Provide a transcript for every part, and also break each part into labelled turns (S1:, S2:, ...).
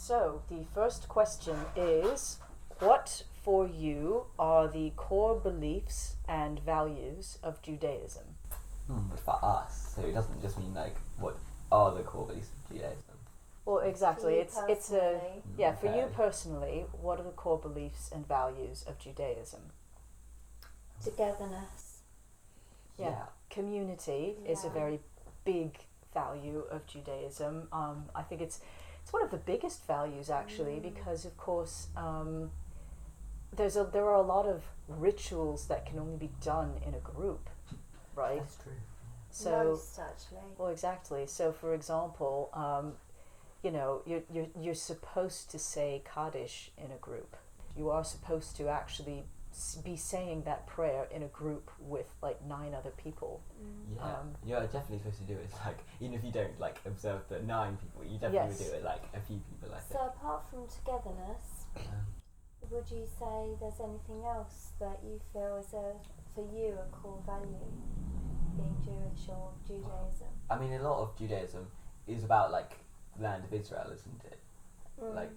S1: So the first question is, what for you are the core beliefs and values of Judaism?
S2: But for us, so it doesn't just mean like what are the core beliefs of Judaism.
S1: Well, exactly. It's a for you
S2: Okay.
S1: personally, what are the core beliefs and values of Judaism?
S3: Togetherness.
S2: Yeah.
S1: Community is a
S3: Yeah.
S1: very big value of Judaism. I think it's one of the biggest values actually, because of course there are a lot of rituals that can only be done in a group, right?
S2: That's true.
S1: So
S3: Most actually.
S1: well, exactly. So, for example, you're supposed to say kaddish in a group. You are supposed to actually be saying that prayer in a group with like 9 other people.
S2: Yeah, you're definitely supposed to do it. Like even if you don't like observe the 9 people, you definitely would do it like a few people. I think.
S3: So apart from togetherness, would you say there's anything else that you feel is for you a core value, being Jewish or Judaism?
S2: I mean, a lot of Judaism is about like the land of Israel, isn't it? Like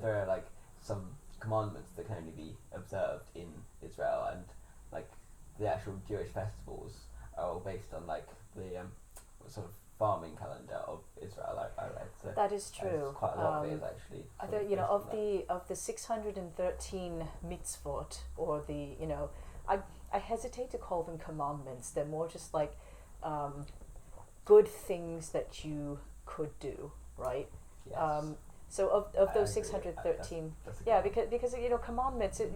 S2: there are like some commandments that can only be observed in Israel, and like the actual Jewish festivals are all based on like the sort of farming calendar of Israel. I read. So
S1: That is true.
S2: quite a lot of it is actually.
S1: I
S2: sort
S1: don't,
S2: based on that.
S1: of the 613 mitzvot, or the I hesitate to call them commandments. They're more just like good things that you could do, right?
S2: Yes.
S1: So of
S2: I
S1: those
S2: agree.
S1: 613,
S2: That's a
S1: yeah,
S2: good
S1: because commandments, you're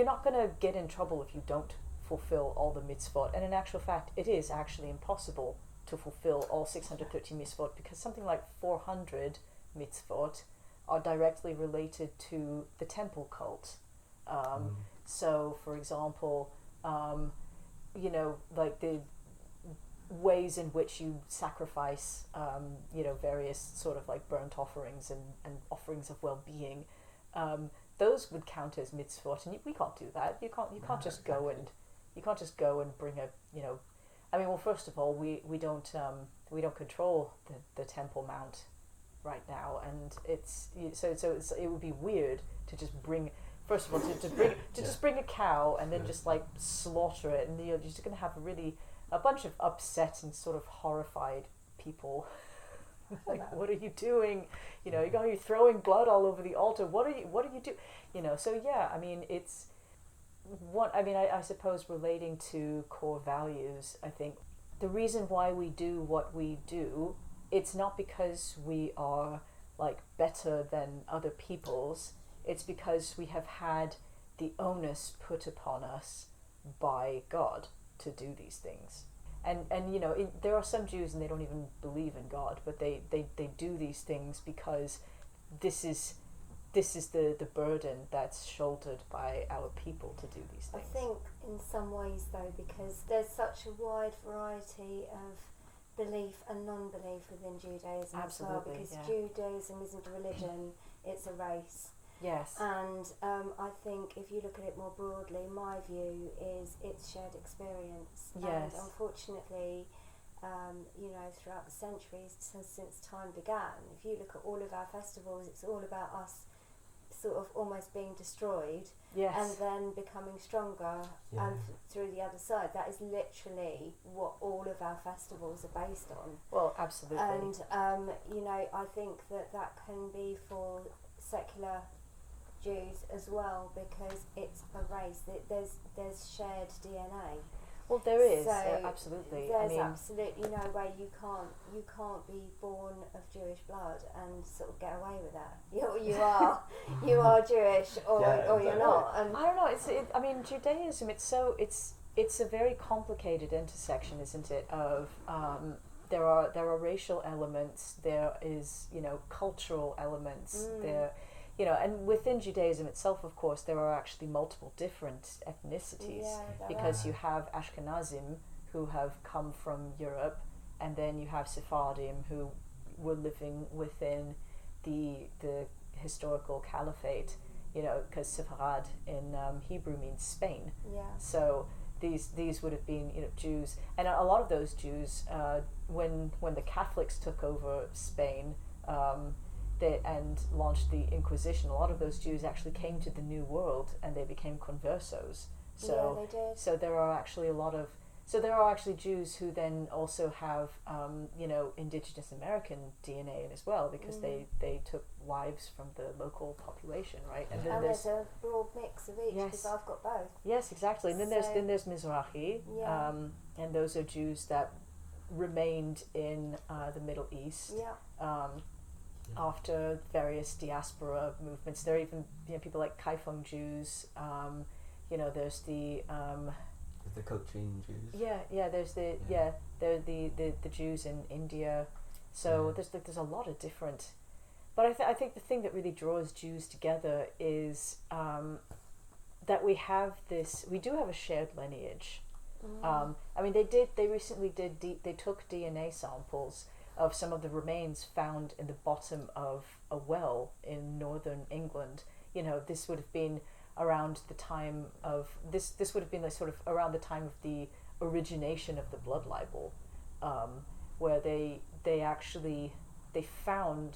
S1: not going to get in trouble if you don't fulfill all the mitzvot. And in actual fact, it is actually impossible to fulfill all 613 mitzvot, because something like 400 mitzvot are directly related to the temple cult. So, for example, like the ways in which you sacrifice, various sort of like burnt offerings and offerings of well-being, those would count as mitzvot, and we can't do that. You can't just go and bring a first of all, we don't control the Temple Mount right now, and it would be weird to just bring. First of all, just bring a cow and then just like slaughter it, and you're just going to have a bunch of upset and sort of horrified people. Like, what are you doing? You're throwing blood all over the altar. What are you doing? So yeah, I mean, it's what I mean. I suppose relating to core values, I think the reason why we do what we do, it's not because we are like better than other people's. It's because we have had the onus put upon us by God to do these things. And there are some Jews and they don't even believe in God, but they do these things because this is the burden that's shouldered by our people to do these things.
S3: I think in some ways though, because there's such a wide variety of belief and non-belief within Judaism.
S1: Absolutely,
S3: as well, because Judaism isn't a religion, it's a race.
S1: Yes.
S3: And I think if you look at it more broadly, my view is it's shared experience.
S1: Yes.
S3: And unfortunately, throughout the centuries since time began, if you look at all of our festivals, it's all about us sort of almost being destroyed,
S1: Yes.
S3: and then becoming stronger and through the other side. That is literally what all of our festivals are based on.
S1: Well, absolutely.
S3: And I think that can be for secular Jews as well, because it's a race. There's shared DNA.
S1: Well, there is,
S3: So
S1: absolutely.
S3: There's absolutely no way you can't be born of Jewish blood and sort of get away with that. You are Jewish or you're not. And
S1: I don't know. Judaism. It's a very complicated intersection, isn't it? Of there are racial elements. There is cultural elements. There. And within Judaism itself, of course, there are actually multiple different ethnicities, because you have Ashkenazim who have come from Europe, and then you have Sephardim who were living within the historical caliphate, because Sepharad in Hebrew means Spain.
S3: yeah.
S1: So these would have been, you know, Jews, and a lot of those Jews, when the Catholics took over Spain, and launched the Inquisition, a lot of those Jews actually came to the New World and they became conversos. So
S3: yeah, they did.
S1: so there are actually Jews who then also have you know, indigenous American DNA in as well, because they took wives from the local population, right?
S3: And there's a broad mix of each, because I've got both.
S1: Yes, exactly. And then there's Mizrahi, and those are Jews that remained in the Middle East. After various diaspora movements. There are even, you know, people like Kaifeng Jews. You know, there's the
S2: Cochin Jews.
S1: There's the Jews in India. So there's a lot of different. But I think the thing that really draws Jews together is that we do have a shared lineage. I mean, they recently they took DNA samples of some of the remains found in the bottom of a well in northern England. You know, this would have been around the time of this would have been like sort of around the time of the origination of the blood libel, where they found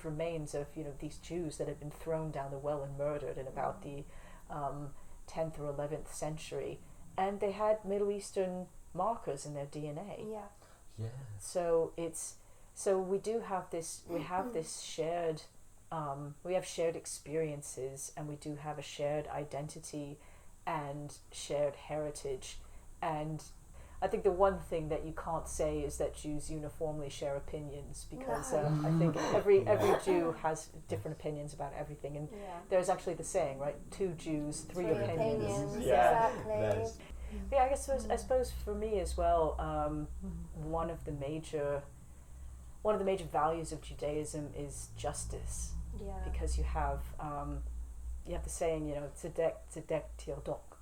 S1: remains of, you know, these Jews that had been thrown down the well and murdered in about the 10th or 11th century, and they had Middle Eastern markers in their DNA. So we do have this. We have this shared. We have shared experiences, and we do have a shared identity and shared heritage. And I think the one thing that you can't say is that Jews uniformly share opinions, because I think every Jew has different opinions about everything. And there's actually the saying, right? 2 Jews, 3 opinions.
S3: Exactly.
S1: Yeah, I suppose for me as well, one of the major values of Judaism is justice. Because you have the saying, you know, tzedek tirdok,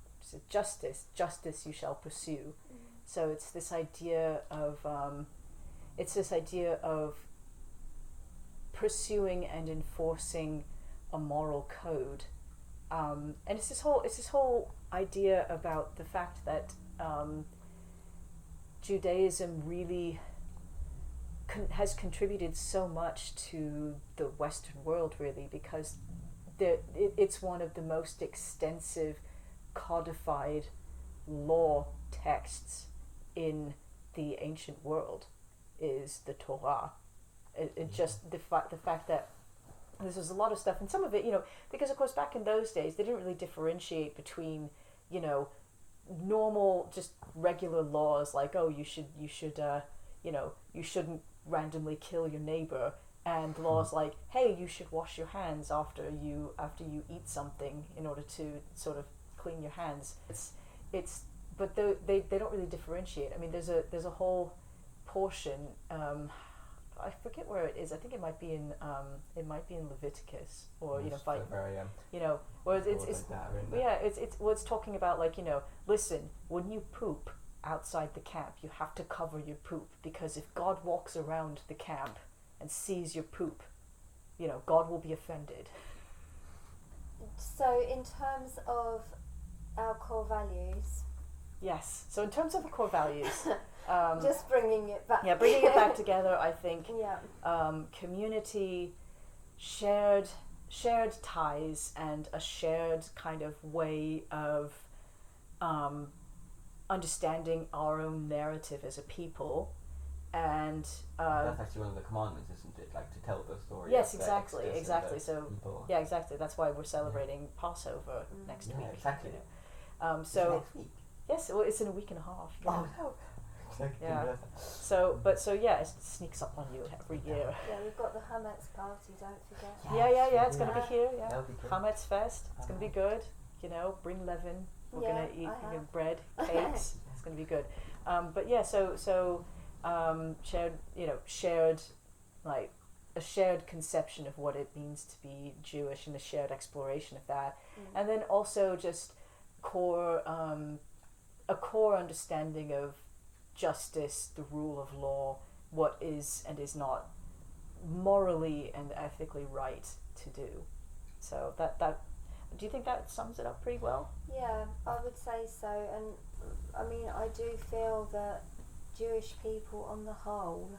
S1: justice you shall pursue. So it's this idea of pursuing and enforcing a moral code. And it's this whole idea about the fact that Judaism really has contributed so much to the Western world, really, because it's one of the most extensive codified law texts in the ancient world is the Torah. It just the fact that there's a lot of stuff, and some of it, you know, because of course back in those days they didn't really differentiate between, you know, normal just regular laws like, oh, you should you know, you shouldn't randomly kill your neighbor, and laws like, hey, you should wash your hands after you eat something in order to sort of clean your hands. But they don't really differentiate. I mean, there's a whole portion. I forget where it is. I think it might be in Leviticus, or you know, you know, where it's talking about, like, you know, listen, when you poop outside the camp, you have to cover your poop, because if God walks around the camp and sees your poop, you know, God will be offended.
S3: So in terms of our core values.
S1: Yes. So in terms of the core values,
S3: just bringing it back.
S1: Yeah, bringing it back together. I think.
S3: Yeah.
S1: Community, shared ties, and a shared kind of way of understanding our own narrative as a people, and
S2: that's actually one of the commandments, isn't it? Like, to tell the story.
S1: Yes, exactly. So
S2: people.
S1: Yeah, exactly. That's why we're celebrating Passover next week.
S2: Exactly.
S1: You know? So
S2: next week.
S1: Yes, well, it's in a week and a half.
S2: Oh no.
S1: Yeah. So it sneaks up on you every year.
S3: Yeah, we've got the Hametz party, don't forget.
S1: Yeah. It's going to be here. Yeah.
S2: That'll be good.
S1: Hametz Fest. It's going to be good. You know, bring leaven. We're going to eat bread, cakes. It's going to be good. But yeah, so shared, like a shared conception of what it means to be Jewish, and a shared exploration of that, and then also just a core understanding of justice, the rule of law, what is and is not morally and ethically right to do. So that do you think that sums it up pretty well?
S3: Yeah, I would say say so, and I mean, I do feel that Jewish people on the whole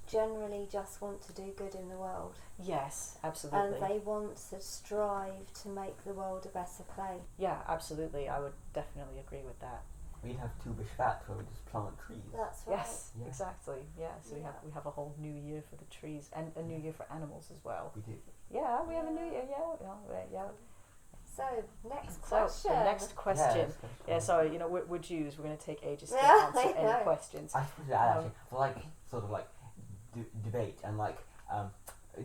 S3: generally just want to do good in the world.
S1: Yes, absolutely.
S3: And they want to strive to make the world a better place.
S1: Yeah, absolutely. I would definitely agree with that.
S2: We'd have 2 BiShvat where we just plant trees.
S3: That's right.
S1: Yes,
S2: Yeah.
S1: exactly. Yeah, so
S3: Yeah.
S1: we have a whole new year for the trees and a new year for animals as well.
S2: We do.
S1: Yeah, we have a new year. Yeah.
S3: So, next
S1: So
S3: question.
S1: the next question.
S2: Yeah,
S1: Yeah, sorry. You know, we're Jews. We're going to take ages to
S3: Yeah,
S1: answer
S3: I
S1: any
S3: know.
S1: questions.
S2: I suppose that actually, for like sort of like debate and like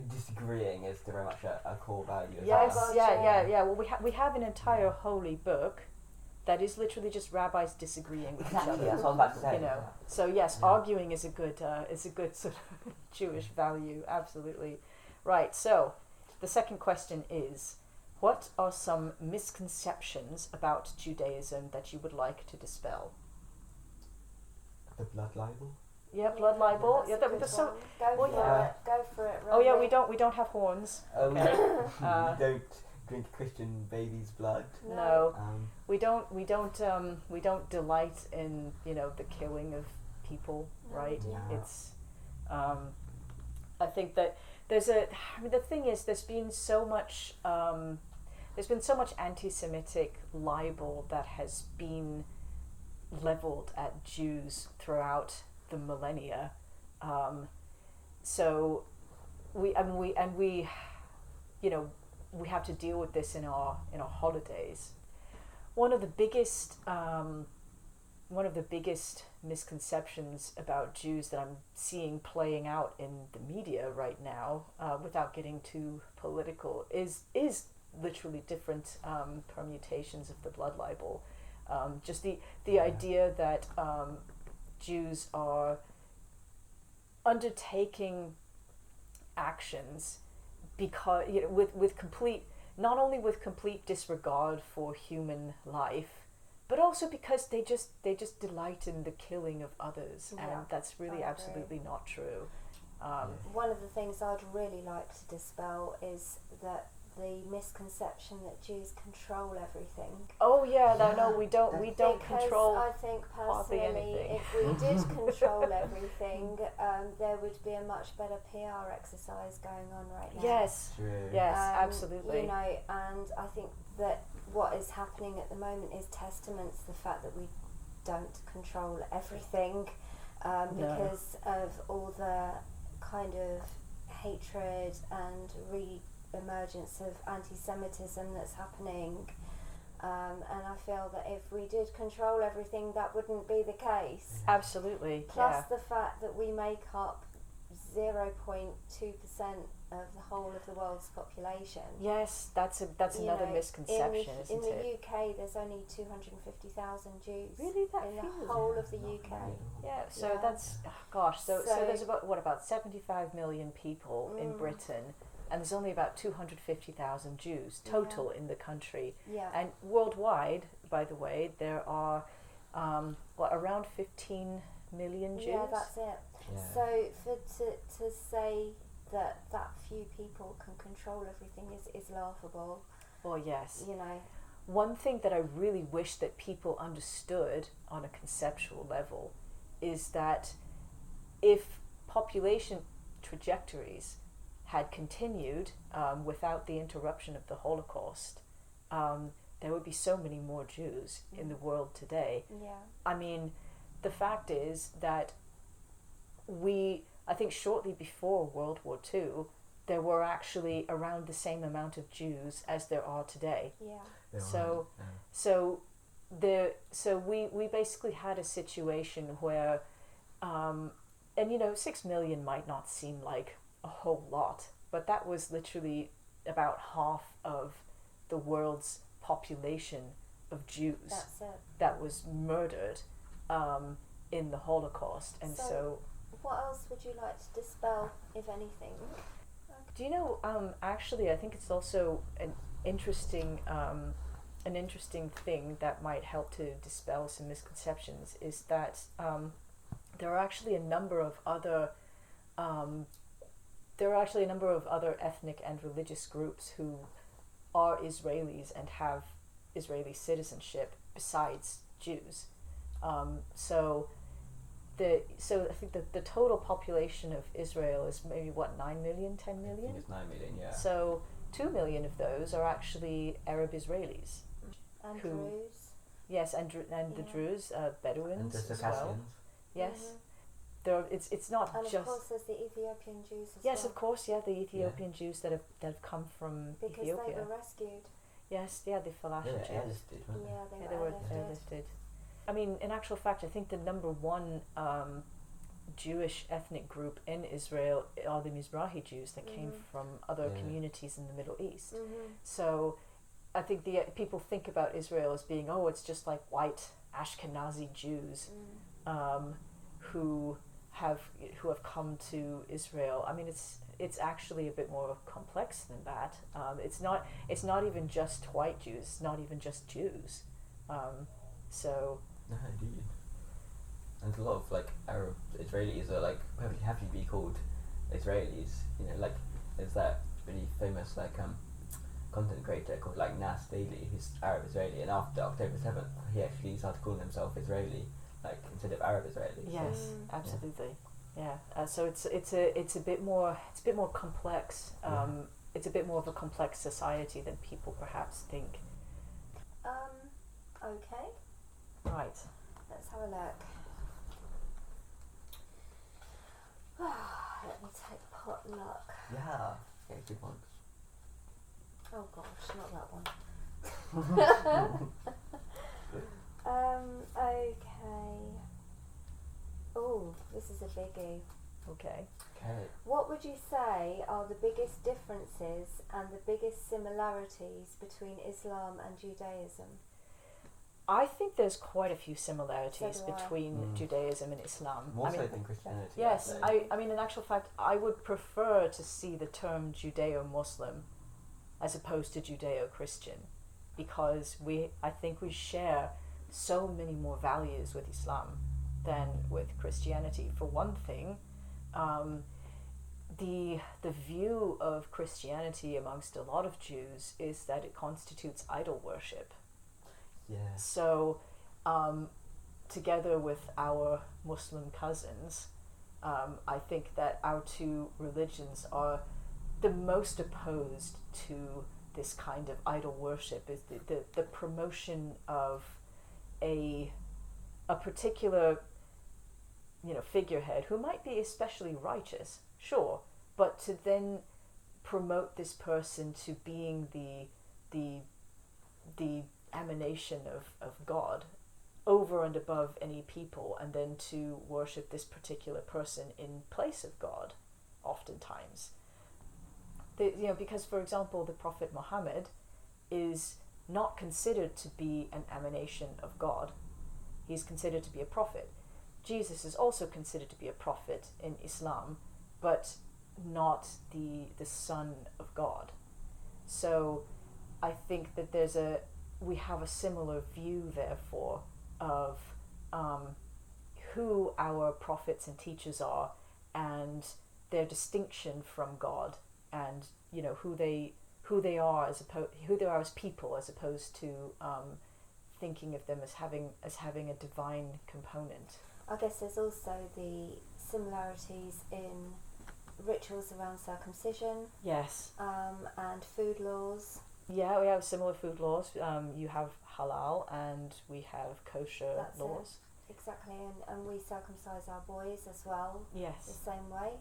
S2: disagreeing is very much a core value.
S1: Yes,
S3: Oh,
S1: yeah. Well, we have an entire holy book that is literally just rabbis disagreeing with each
S2: Exactly,
S1: other.
S2: that's what I was about to say.
S1: You know, so yes,
S2: Yeah.
S1: arguing is a good sort of Jewish value. Absolutely, right. So, the second question is, what are some misconceptions about Judaism that you would like to dispel?
S2: The blood libel.
S1: Yeah, blood libel.
S3: That's
S1: Yeah,
S3: a
S1: that,
S3: good
S1: that's so.
S3: one. Go
S1: well,
S3: for
S2: yeah.
S3: it. Go for it.
S1: Oh yeah,
S3: Robbie.
S1: we don't have horns.
S2: We
S1: Okay.
S2: don't, we don't drink Christian babies' blood.
S1: No,
S2: Um,
S1: we don't delight in, you know, the killing of people,
S3: No,
S1: right?
S3: we
S2: don't.
S1: It's I think that the thing is, there's been so much anti-Semitic libel that has been leveled at Jews throughout the millennia. So we you know, we have to deal with this in our holidays. One of the biggest misconceptions about Jews that I'm seeing playing out in the media right now, without getting too political, is literally different permutations of the blood libel. Just the idea that Jews are undertaking actions because, you know, with complete, not only with complete disregard for human life, but also because they just delight in the killing of others,
S3: Yeah,
S1: and that's really
S3: I agree.
S1: absolutely not true.
S3: One of the things I'd really like to dispel is that the misconception that Jews control everything.
S1: Oh yeah,
S2: Yeah,
S1: no, we don't
S3: Because
S1: control
S3: I think
S1: hardly
S3: personally,
S1: anything.
S3: if we did control everything, there would be a much better PR exercise going on right now.
S1: Yes,
S2: true.
S1: yes, absolutely.
S3: You know, and I think that what is happening at the moment is testament to the fact that we don't control everything, because of all the kind of hatred and re-emergence of anti-Semitism that's happening. And I feel that if we did control everything, that wouldn't be the case.
S1: Absolutely,
S3: Plus the fact that we make up 0.2% of the whole of the world's population.
S1: Yes, that's
S3: You
S1: another
S3: know,
S1: misconception,
S3: in
S1: isn't
S3: the
S1: it?
S3: UK, there's only 250,000 Jews.
S1: Really, that
S3: in
S1: feels
S3: the whole of the UK.
S1: Yeah, so
S3: Yeah.
S1: that's so
S3: So-
S1: there's about 75 million people in Britain, and there's only about 250,000 Jews total in the country.
S3: Yeah.
S1: And worldwide, by the way, there are around 15 million Jews.
S3: Yeah, that's it.
S2: Yeah.
S3: So to say that few people can control everything is laughable.
S1: Well, yes.
S3: You know.
S1: One thing that I really wish that people understood on a conceptual level is that if population trajectories had continued without the interruption of the Holocaust, there would be so many more Jews in the world today.
S3: Yeah.
S1: I mean, the fact is that I think shortly before World War II, there were actually around the same amount of Jews as there are today.
S3: Yeah.
S1: So we basically had a situation where, and 6 million might not seem like a whole lot, but that was literally about half of the world's population of Jews
S3: That's it.
S1: that was murdered in the Holocaust. And so
S3: what else would you like to dispel, if anything?
S1: do you know, actually, I think it's also an interesting thing that might help to dispel some misconceptions is that there are actually a number of other ethnic and religious groups who are Israelis and have Israeli citizenship besides Jews. So I think the total population of Israel is maybe 9 million, 10 million?
S2: I think it's 9 million, yeah.
S1: So 2 million of those are actually Arab Israelis.
S3: And
S1: who-
S3: Druze.
S1: Yes, and the Druze,
S2: And
S1: Bedouins
S2: the
S1: as well.
S2: Circassians.
S1: Yes,
S3: Mhm.
S1: it's not
S3: And
S1: just.
S3: of course, there's the Ethiopian Jews as
S1: Yes,
S3: well.
S1: of course, yeah, the Ethiopian Jews that have come from
S3: Because
S1: Ethiopia.
S3: they were rescued.
S1: Yes, yeah, the
S2: They
S1: Falasha
S2: were
S1: Jews.
S2: airlifted, weren't they?
S3: Yeah,
S1: Yeah,
S3: they were airlifted.
S1: airlifted. I mean, in actual fact, I think the number one Jewish ethnic group in Israel are the Mizrahi Jews that came
S3: Mhm.
S1: from other
S2: Yeah.
S1: communities in the Middle East.
S3: Mhm.
S1: So I think the people think about Israel as being, it's just like white Ashkenazi Jews who have come to Israel. I mean, it's actually a bit more complex than that. It's not even just white Jews. It's not even just Jews. So
S2: No, indeed. And a lot of like Arab Israelis are like perfectly happy to be called Israelis. You know, like there's that really famous content creator called like Nas Daily, who's Arab Israeli, and after October 7th, he actually started calling himself Israeli, like instead of Arab Israeli.
S1: yes,
S3: Mm.
S1: absolutely, yeah. So it's a bit more complex. It's a bit more of a complex society than people perhaps think.
S3: Okay,
S1: Right.
S3: let's have a look. Let me take potluck.
S2: Yeah, good one.
S3: Oh gosh, not that one. Okay. Oh, this is a biggie.
S1: Okay.
S2: Okay.
S3: What would you say are the biggest differences and the biggest similarities between Islam and Judaism?
S1: I think there's quite a few similarities
S3: So do I.
S1: between Judaism and Islam.
S2: More
S1: I mean,
S2: so than Christianity.
S1: yes,
S2: I'd say.
S1: I mean, in actual fact, I would prefer to see the term Judeo-Muslim as opposed to Judeo-Christian, because I think we share so many more values with Islam than with Christianity. For one thing, the view of Christianity amongst a lot of Jews is that it constitutes idol worship.
S2: Yeah.
S1: So, together with our Muslim cousins, I think that our two religions are the most opposed to this kind of idol worship. Is the promotion of a particular figurehead who might be especially righteous, sure, but to then promote this person to being the emanation of God over and above any people, and then to worship this particular person in place of God, oftentimes. Because, for example, the Prophet Muhammad is not considered to be an emanation of God. He's considered to be a prophet. Jesus is also considered to be a prophet in Islam, but not the Son of God. So I think that we have a similar view, therefore, of who our prophets and teachers are, and their distinction from God, and who they are as people, as opposed to thinking of them as having a divine component.
S3: I guess there's also the similarities in rituals around circumcision,
S1: Yes.
S3: and food laws.
S1: Yeah, we have similar food laws. You have halal and we have kosher
S3: That's
S1: laws.
S3: Exactly, and we circumcise our boys as well the
S1: Yes.
S3: same way.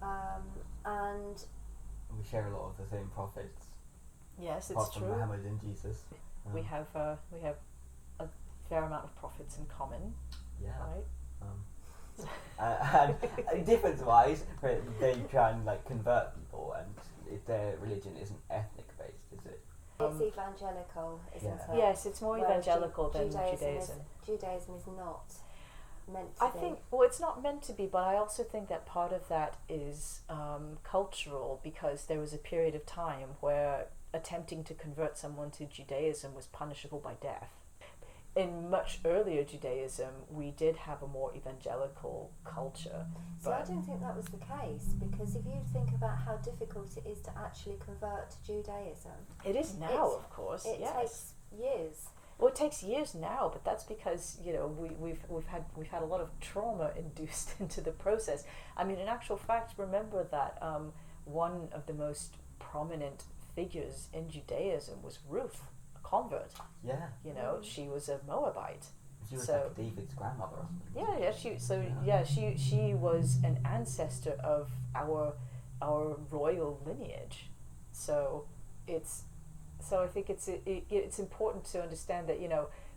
S3: And
S2: We share a lot of the same prophets.
S1: Yes, it's
S2: apart from
S1: true.
S2: Muhammad and Jesus.
S1: We have a fair amount of prophets in common,
S2: Yeah.
S1: right?
S2: And difference-wise, they try and convert people, and their religion isn't ethnic-based, is it?
S3: it's evangelical, isn't
S2: Yeah.
S3: it?
S1: Yes, it's more
S3: Whereas
S1: evangelical than Judaism.
S3: Judaism is not meant to
S1: I
S3: be.
S1: think, well, it's not meant to be, but I also think that part of that is cultural, because there was a period of time where attempting to convert someone to Judaism was punishable by death. In much earlier Judaism, we did have a more evangelical culture.
S3: So I
S1: But
S3: don't think that was the case, because if you think about how difficult it is to actually convert to Judaism,
S1: it is now, of course,
S3: it
S1: yes.
S3: takes years.
S1: Well, it takes years now, but that's because we've had a lot of trauma induced into the process. I mean, in actual fact, remember that one of the most prominent figures in Judaism was Ruth, a convert.
S2: Yeah.
S1: She was a Moabite.
S2: She was
S1: So-
S2: like David's grandmother or something.
S1: She was an ancestor of our royal lineage. So I think it's important to understand that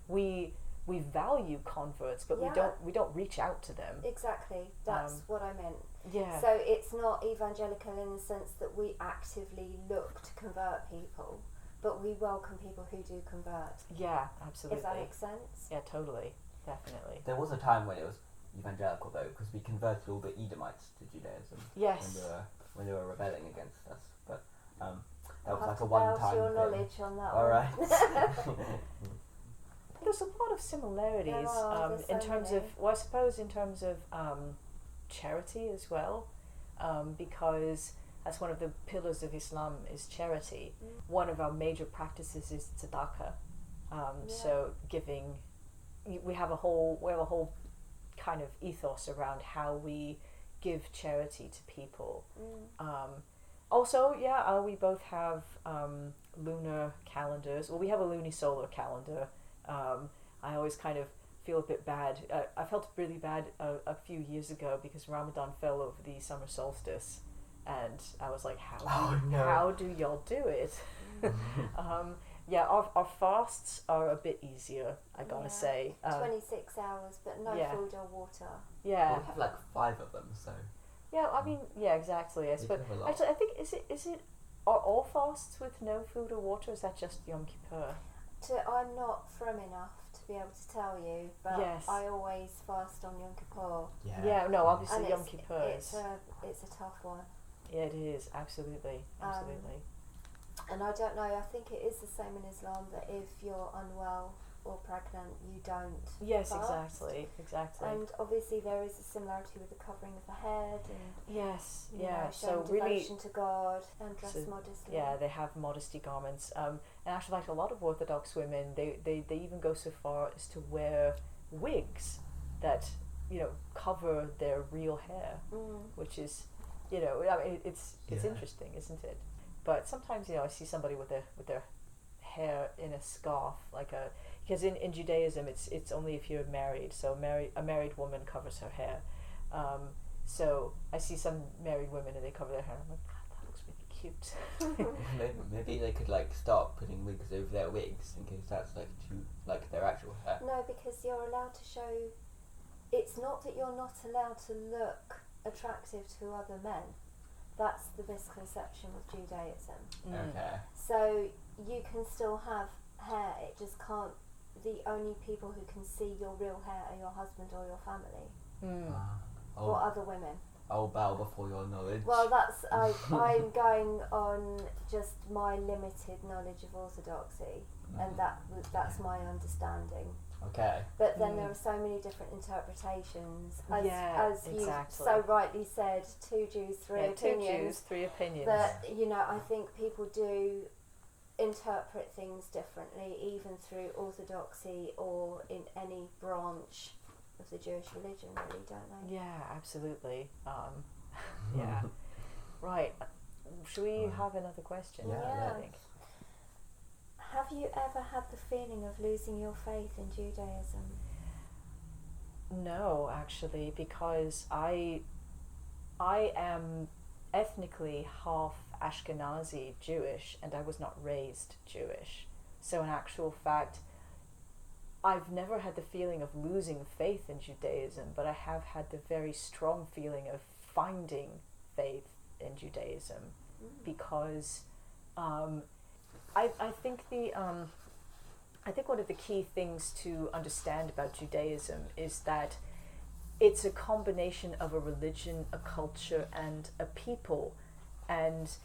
S1: we value converts, but we don't reach out to them.
S3: Exactly, that's what I meant.
S1: Yeah.
S3: So it's not evangelical in the sense that we actively look to convert people, but we welcome people who do convert.
S1: Yeah, absolutely.
S3: If that makes sense.
S1: Yeah, totally, definitely.
S2: There was a time when it was evangelical though, because we converted all the Edomites to Judaism.
S1: Yes.
S2: When they were rebelling against us, but that was
S3: I'll
S2: like a
S3: have to
S2: one-time
S3: bounce your
S2: thing.
S3: knowledge on that
S2: All
S3: one.
S2: right.
S1: There's a lot of similarities
S3: There's
S1: in
S3: so
S1: terms
S3: many.
S1: I suppose in terms of charity as well, because that's one of the pillars of Islam is charity. One of our major practices is tzedakah. So giving, we have a whole kind of ethos around how we give charity to people. Also, we both have lunar calendars. Well, we have a lunisolar calendar. I always kind of feel a bit bad. I felt really bad a few years ago because Ramadan fell over the summer solstice, and I was like, how do y'all do it? Our fasts are a bit easier, I gotta say.
S3: 26 hours, but no food or water.
S1: Yeah.
S2: We have like 5 of them, so.
S1: Yeah, I mean, exactly. I suppose. Actually, I think are all fasts with no food or water? Or is that just Yom Kippur?
S3: I'm not from enough to be able to tell you, but
S1: Yes.
S3: I always fast on Yom Kippur.
S1: Yeah. No, obviously
S3: And
S1: Yom Kippur
S3: it's a tough one.
S1: Yeah, it is absolutely.
S3: And I don't know. I think it is the same in Islam that if you're unwell or pregnant, you don't.
S1: Yes,
S3: fast.
S1: exactly.
S3: And obviously there is a similarity with the covering of the head and
S1: Yes,
S3: showing
S1: so really,
S3: devotion to God and dress modestly.
S1: yeah, they have modesty garments. And actually, like a lot of Orthodox women, they even go so far as to wear wigs that cover their real hair, which is, I mean, it's interesting, isn't it? But sometimes I see somebody with their hair in a scarf, because in Judaism it's only if you're married. So a married woman covers her hair. So I see some married women and they cover their hair. I'm like, God, that looks really cute.
S2: Maybe they could start putting wigs over their wigs in case that's too their actual hair.
S3: No, because you're allowed to show. It's not that you're not allowed to look attractive to other men. That's the misconception with Judaism.
S2: Okay.
S3: So you can still have hair, it just can't. The only people who can see your real hair are your husband or your family, or other women.
S2: I'll bow before your knowledge.
S3: Well, that's I'm going on just my limited knowledge of Orthodoxy, and that's my understanding.
S2: Okay.
S3: But then there are so many different interpretations, as you
S1: exactly.
S3: so rightly said, 2 Jews, 3 opinions.
S1: 2 Jews, 3 opinions.
S3: That I think people do interpret things differently, even through Orthodoxy or in any branch of the Jewish religion, really, don't they?
S1: Yeah, absolutely. Yeah. Right. Should we have another question?
S3: Yeah.
S1: I think.
S3: Have you ever had the feeling of losing your faith in Judaism?
S1: No, actually, because I am ethnically half Ashkenazi Jewish, and I was not raised Jewish. So in actual fact, I've never had the feeling of losing faith in Judaism, but I have had the very strong feeling of finding faith in Judaism, because I think I think one of the key things to understand about Judaism is that it's a combination of a religion, a culture, and a people, and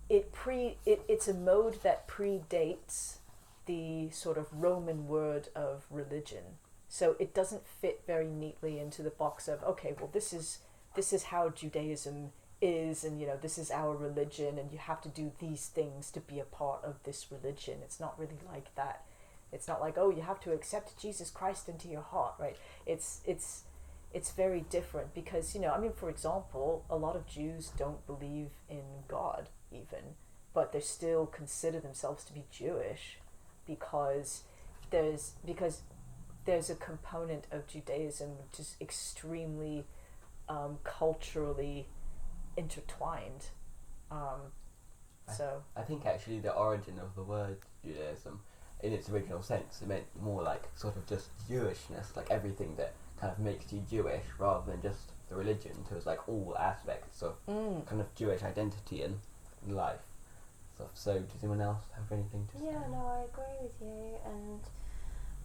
S1: it's a mode that predates the sort of Roman word of religion. So it doesn't fit very neatly into the box of, okay, well, this is how Judaism is, and this is our religion, and you have to do these things to be a part of this religion. It's not really like that. It's not like, oh, you have to accept Jesus Christ into your heart, right? It's very different because, for example, a lot of Jews don't believe in God even, but they still consider themselves to be Jewish because there's a component of Judaism which is extremely culturally intertwined.
S2: I think actually the origin of the word Judaism, in its original sense, it meant more like sort of just Jewishness, like everything that kind of makes you Jewish, rather than just the religion. So it's like all aspects of kind of Jewish identity and life. So does anyone else have anything to say?
S3: Yeah, no, I agree with you, and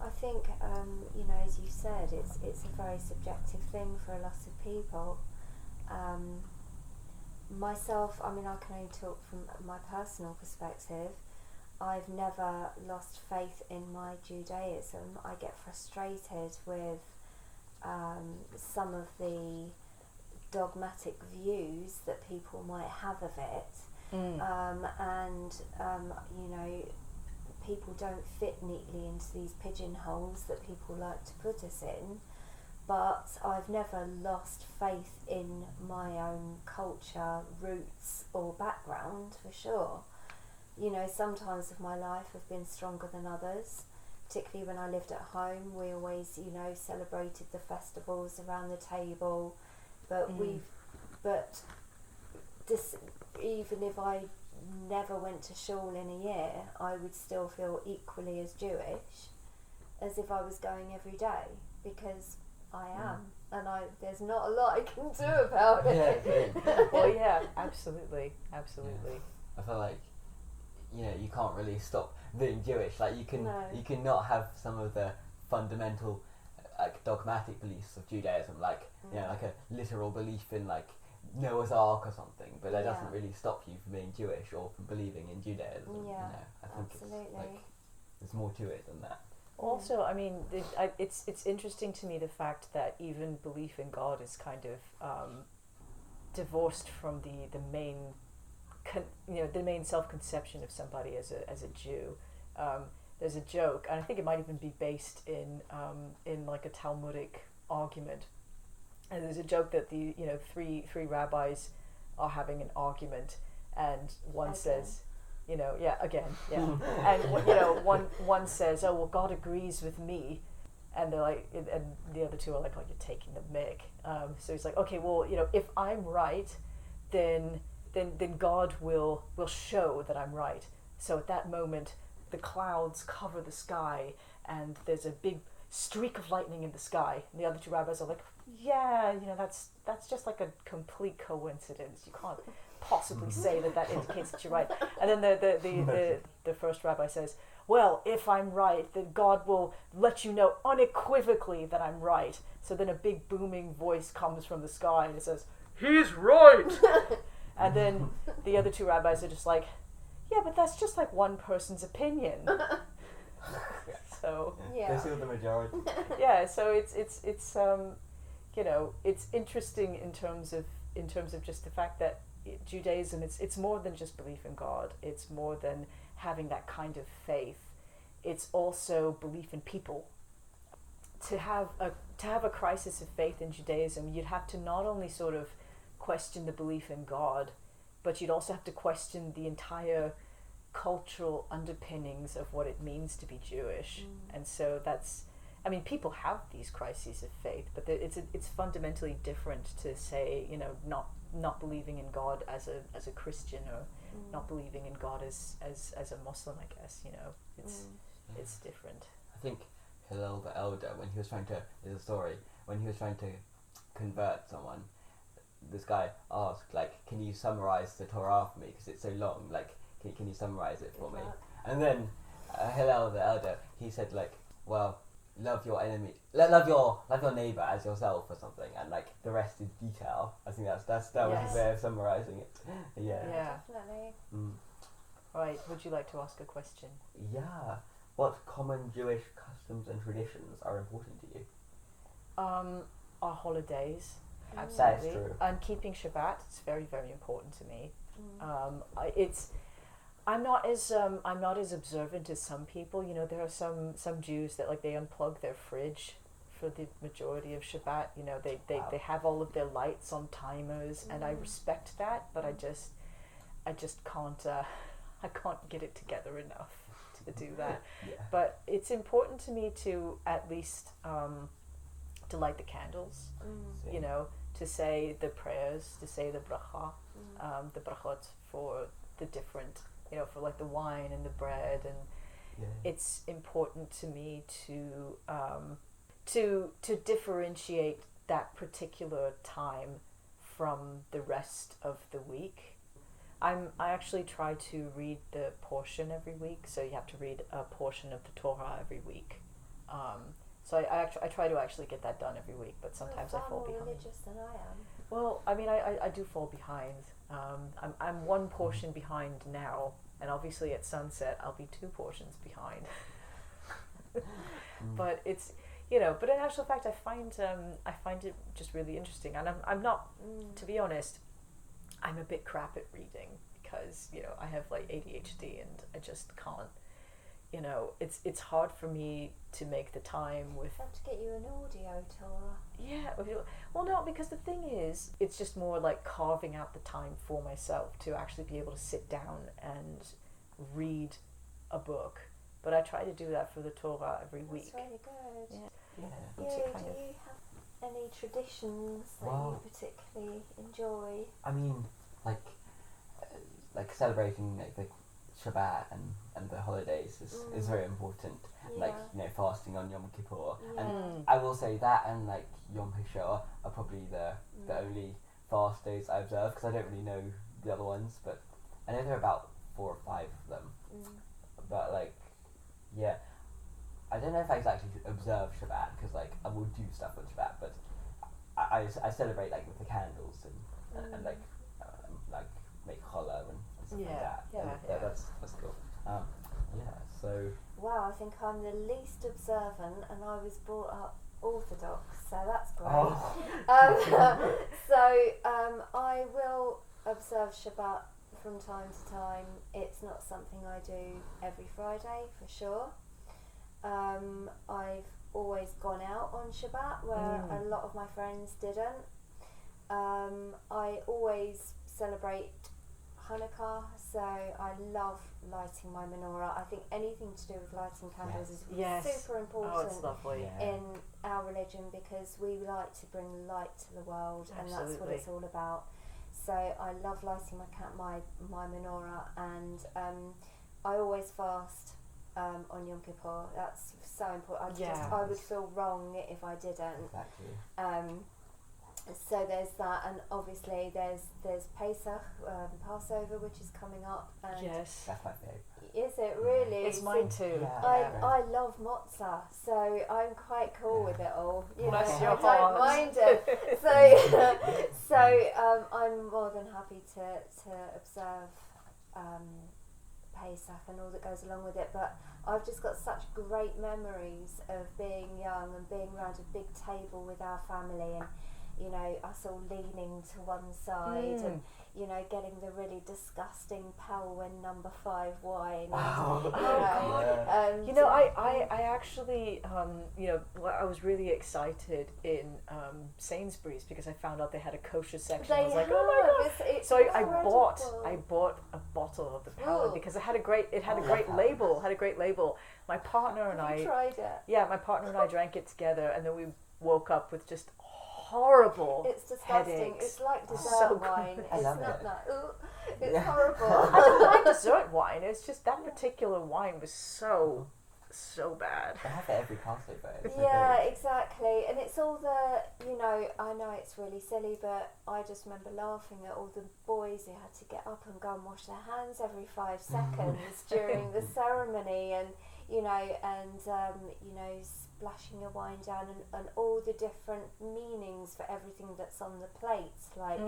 S3: I think as you said, it's a very subjective thing for a lot of people. Myself, I can only talk from my personal perspective. I've never lost faith in my Judaism. I get frustrated with some of the dogmatic views that people might have of it, people don't fit neatly into these pigeonholes that people like to put us in. But I've never lost faith in my own culture, roots or background, for sure. Sometimes of my life have been stronger than others, particularly when I lived at home. We always, celebrated the festivals around the table, but even if I never went to shul in a year, I would still feel equally as Jewish as if I was going every day, because I am, and there's not a lot I can do about it.
S1: Well, yeah, absolutely.
S2: Yeah. I feel like you can't really stop being Jewish. Like you can not have some of the fundamental dogmatic beliefs of Judaism, like like a literal belief in like Noah's Ark or something, but that doesn't really stop you from being Jewish or from believing in Judaism.
S3: Yeah,
S2: I think
S3: absolutely.
S2: it's like there's more to it than that.
S1: Also, it's interesting to me the fact that even belief in God is kind of divorced from the main the main self-conception of somebody as a Jew. There's a joke, and I think it might even be based in like a Talmudic argument. And there's a joke that the three rabbis are having an argument, and one says, and one says, oh well, God agrees with me, and they're like, and the other two are like, oh, you're taking the mick. So he's like, okay, well, if I'm right, then God will show that I'm right. So at that moment, the clouds cover the sky, and there's a big streak of lightning in the sky. And the other two rabbis are like, yeah, that's just like a complete coincidence. You can't possibly say that indicates that you're right. And then the first rabbi says, well, if I'm right, then God will let you know unequivocally that I'm right. So then a big booming voice comes from the sky and it says, he's right! And then the other two rabbis are just like, yeah, but that's just like one person's opinion. So
S2: They're still the majority.
S1: Yeah, so it's interesting in terms of just the fact that Judaism, it's more than just belief in God. It's more than having that kind of faith. It's also belief in people. To have a crisis of faith in Judaism, you'd have to not only sort of question the belief in God, but you'd also have to question the entire cultural underpinnings of what it means to be Jewish. And so people have these crises of faith, but it's fundamentally different to say, not believing in God as a Christian, or not believing in God as a Muslim, I guess. It's different.
S2: I think Hillel the Elder, when he was trying to convert someone, this guy asked, like, can you summarize the Torah for me, because it's so long, like, can you summarize it for me? And then Hillel the Elder, he said, like, well, love your enemy, love your neighbor as yourself, or something, and like the rest is detail. I think that was his way of summarizing it. Yeah,
S3: definitely.
S1: Right, would you like to ask a question?
S2: Yeah. What common Jewish customs and traditions are important to you?
S1: Our holidays. Absolutely.
S2: That is true.
S1: And keeping Shabbat, it's very, very important to me. I'm not as observant as some people. You know, there are some Jews that like they unplug their fridge for the majority of Shabbat. You know, they have all of their lights on timers, and I respect that, but I just can't I can't get it together enough to do that.
S2: Yeah.
S1: But it's important to me to at least to light the candles. You know, to say the prayers, to say the bracha, the brachot for the different, you know, for like the wine and the bread, and it's important to me to differentiate that particular time from the rest of the week. I actually try to read the portion every week, so you have to read a portion of the Torah every week. So I try to actually get that done every week, but sometimes I fall behind.
S3: You're more religious than I am.
S1: Well, I mean, I do fall behind. I'm one portion behind now, and obviously at sunset I'll be 2 portions behind. But it's, you know, but in actual fact I find it just really interesting, and I'm not, to be honest, I'm a bit crap at reading because, you know, I have like ADHD and I just can't, you know, it's hard for me to make the time with.
S3: I have to get you an audio Torah.
S1: Yeah, well, no, because the thing is, it's just more like carving out the time for myself to actually be able to sit down and read a book. But I try to do that for the Torah every week.
S3: That's really good.
S1: Yeah.
S3: Do you have any traditions that you particularly enjoy?
S2: I mean, like celebrating like the Shabbat and the holidays is very important.
S3: Yeah.
S2: Like, you know, fasting on Yom Kippur.
S3: Yeah.
S2: And I will say that and like Yom HaShoah are probably the only fast days I observe, because I don't really know the other ones, but I know there are about 4 or 5 of them. But like, yeah, I don't know if I exactly observe Shabbat, because like I will do stuff on Shabbat, but I celebrate like with the candles and like make challah and stuff like that.
S1: Yeah.
S2: That's cool. So.
S3: Wow, I think I'm the least observant, and I was brought up Orthodox, so that's great. I will observe Shabbat from time to time. It's not something I do every Friday, for sure. I've always gone out on Shabbat, where a lot of my friends didn't. I always celebrate Hanukkah, so I love lighting my menorah. I think anything to do with lighting candles is super important.
S1: Oh, it's lovely.
S3: In our religion, because we like to bring light to the world.
S1: Absolutely.
S3: And that's what it's all about. So I love lighting my menorah, and I always fast on Yom Kippur. That's so important. I would feel wrong if I didn't.
S2: Exactly.
S3: So there's that, and obviously there's Pesach, Passover, which is coming up. And
S1: Yes.
S2: That's my favourite.
S3: Is it really?
S1: It's mine too.
S3: I love matzah, so I'm quite cool with it all. You
S1: Bless
S3: know,
S1: your
S3: I
S1: heart.
S3: don't mind it. So I'm more than happy to observe Pesach and all that goes along with it. But I've just got such great memories of being young and being around a big table with our family, and you know, us all leaning to one side and, you know, getting the really disgusting Palwin number 5 wine. And,
S1: you know, I actually, you know, I was really excited in Sainsbury's because I found out they had a kosher section. I was like, oh my god! So I bought a bottle of the Palwin because it had a great label. My partner and I
S3: tried it.
S1: Yeah, my partner and I drank it together, and then we woke up with just horrible
S3: It's disgusting.
S1: headaches.
S3: It's like dessert
S1: So
S3: wine.
S2: I
S3: It's
S2: love
S3: not
S2: it.
S3: that. It's horrible.
S1: I don't like dessert wine. It's just that particular wine was so bad.
S2: I have it every Passover.
S3: Yeah, exactly. And it's all the, you know, I know it's really silly, but I just remember laughing at all the boys who had to get up and go and wash their hands every 5 seconds during the ceremony, and you know, splashing your wine down, and all the different meanings for everything that's on the plates. Like,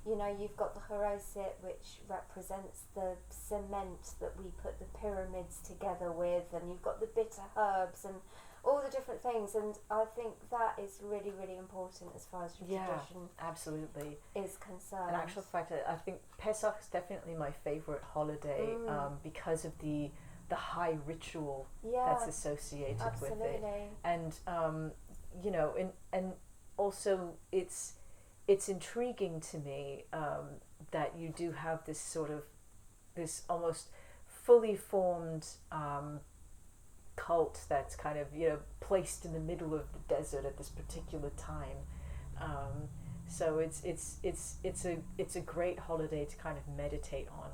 S3: you know, you've got the haroset, which represents the cement that we put the pyramids together with, and you've got the bitter herbs and all the different things, and I think that is really, really important as far as tradition
S1: absolutely
S3: is concerned.
S1: In actual fact, I think Pesach is definitely my favorite holiday because of the high ritual that's associated with it, and you know, and also it's intriguing to me that you do have this sort of this almost fully formed cult that's kind of, you know, placed in the middle of the desert at this particular time. So it's a great holiday to kind of meditate on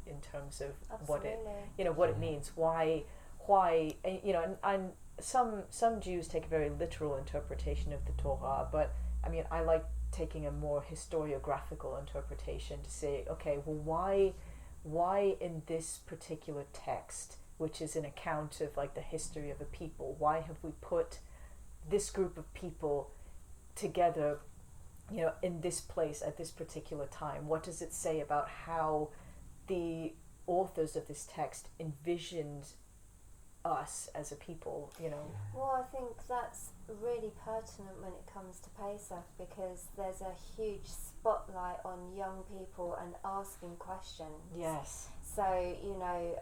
S1: in terms of what it, you know, what it means, why you know, and some Jews take a very literal interpretation of the Torah, but I mean, I like taking a more historiographical interpretation to say, okay, well, why in this particular text, which is an account of like the history of a people, why have we put this group of people together, you know, in this place at this particular time? What does it say about how the authors of this text envisioned us as a people, you know?
S3: Well, I think that's really pertinent when it comes to Pesach, because there's a huge spotlight on young people and asking questions.
S1: Yes.
S3: So, you know,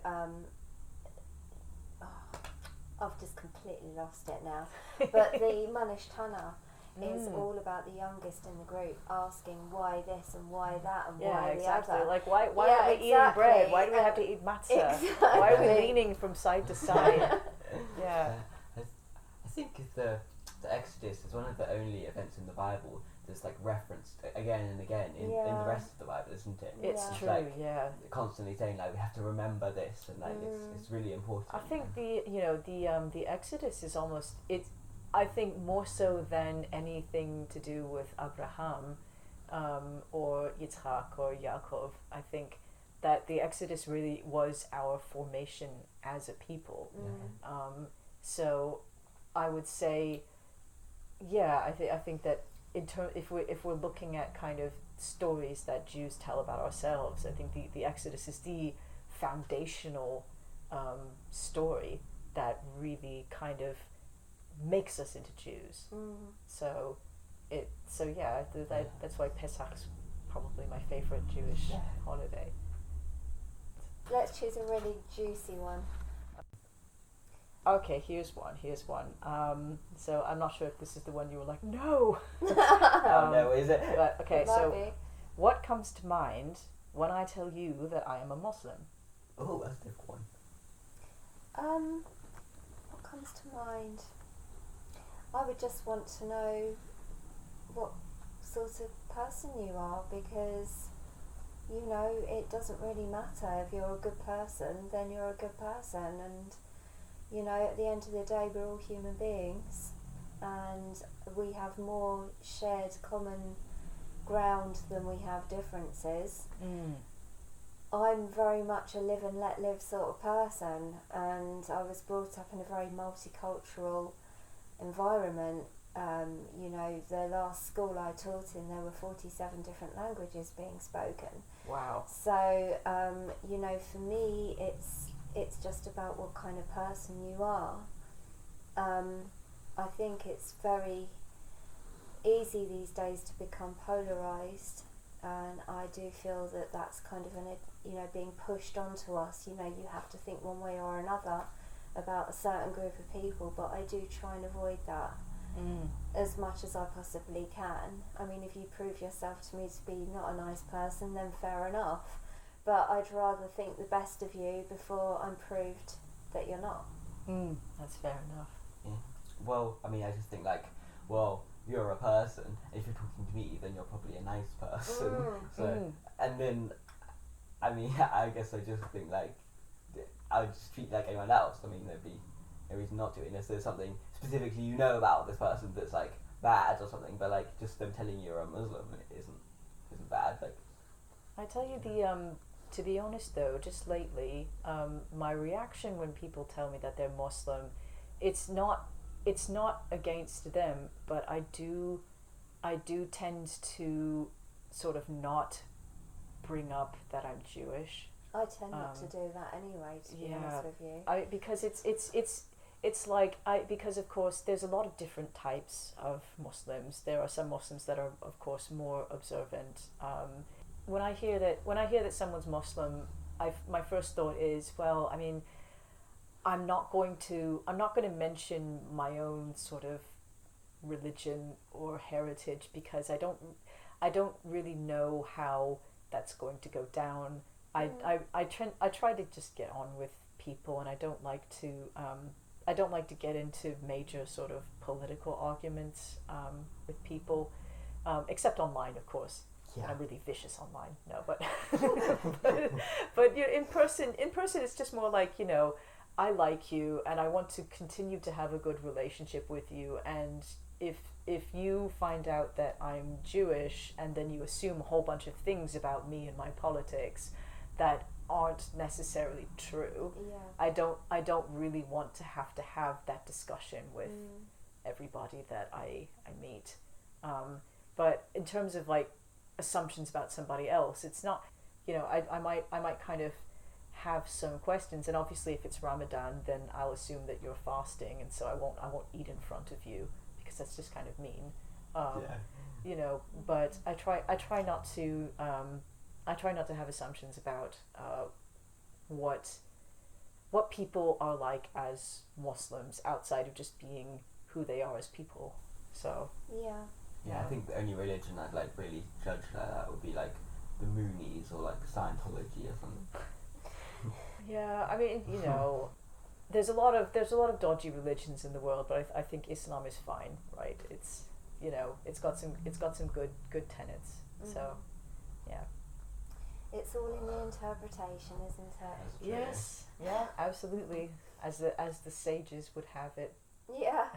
S3: I've just completely lost it now. But the Mah Nishtanah is all about the youngest in the group asking why this and why that and why the other.
S1: Like why are we eating bread? Why do we have to eat matzah?
S3: Exactly.
S1: Why are we leaning from side to side?
S2: I think the Exodus is one of the only events in the Bible that's like referenced again and again in the rest of the Bible, isn't it?
S1: It's true,
S2: like,
S1: yeah.
S2: Constantly saying like we have to remember this, and like it's really important.
S1: I think the Exodus is almost I think more so than anything to do with Abraham or Yitzhak or Yaakov. I think that the Exodus really was our formation as a people. So I would say, I think that if we're looking at kind of stories that Jews tell about ourselves, I think the Exodus is the foundational story that really kind of makes us into Jews. So that's why Pesach is probably my favorite Jewish holiday.
S3: Let's choose a really juicy one.
S1: Okay, here's one. So I'm not sure if this is the one you were like, no!
S2: No, is it?
S1: But, okay, so what comes to mind when I tell you that I am a Muslim?
S2: Oh, that's a difficult one.
S3: What comes to mind? I would just want to know what sort of person you are, because, you know, it doesn't really matter. If you're a good person, then you're a good person, and, you know, at the end of the day, we're all human beings, and we have more shared common ground than we have differences. I'm very much a live and let live sort of person, and I was brought up in a very multicultural environment. You know, the last school I taught in, there were 47 different languages being spoken.
S1: Wow.
S3: So, you know, for me, it's just about what kind of person you are. I think it's very easy these days to become polarised, and I do feel that that's kind of being pushed onto us. You know, you have to think one way or another about a certain group of people, but I do try and avoid that as much as I possibly can. I mean, if you prove yourself to me to be not a nice person, then fair enough, but I'd rather think the best of you before I'm proved that you're not.
S1: That's fair enough.
S2: Yeah. Well, I mean, I just think like, well, you're a person. If you're talking to me, then you're probably a nice person. So, and then, I mean, I guess I just think like, I would just treat like anyone else. I mean, there'd be no reason not to, unless there's something specifically you know about this person that's like bad or something. But like, just them telling you you're a Muslim isn't bad. Like,
S1: I tell you to be honest though, just lately, my reaction when people tell me that they're Muslim, it's not against them, but I do tend to sort of not bring up that I'm Jewish.
S3: I tend not to do that anyway, to be honest with you.
S1: Because it's like because of course there's a lot of different types of Muslims. There are some Muslims that are of course more observant. When I hear that someone's Muslim, my first thought is, well, I mean, I'm not going to mention my own sort of religion or heritage because I don't really know how that's going to go down. I try to just get on with people, and I don't like to get into major sort of political arguments with people, except online, of course.
S2: Yeah.
S1: I'm really vicious online. No, but but you know, in person it's just more like, you know, I like you and I want to continue to have a good relationship with you, and if you find out that I'm Jewish and then you assume a whole bunch of things about me and my politics that aren't necessarily true, I don't really want to have that discussion with everybody that I meet. But in terms of like assumptions about somebody else, it's not, you know, I might kind of have some questions, and obviously if it's Ramadan then I'll assume that you're fasting, and so I won't eat in front of you because that's just kind of mean. You know, but I try not to have assumptions about what people are like as Muslims outside of just being who they are as people. So
S2: I think the only religion I'd like really judge like that would be like the Moonies or like Scientology or something.
S1: Yeah, I mean, you know, there's a lot of dodgy religions in the world, but I think Islam is fine, right? It's, you know, it's got some good tenets. So, yeah.
S3: It's all in the interpretation, isn't it?
S1: Yes. Yeah, absolutely. As the sages would have it.
S3: Yeah.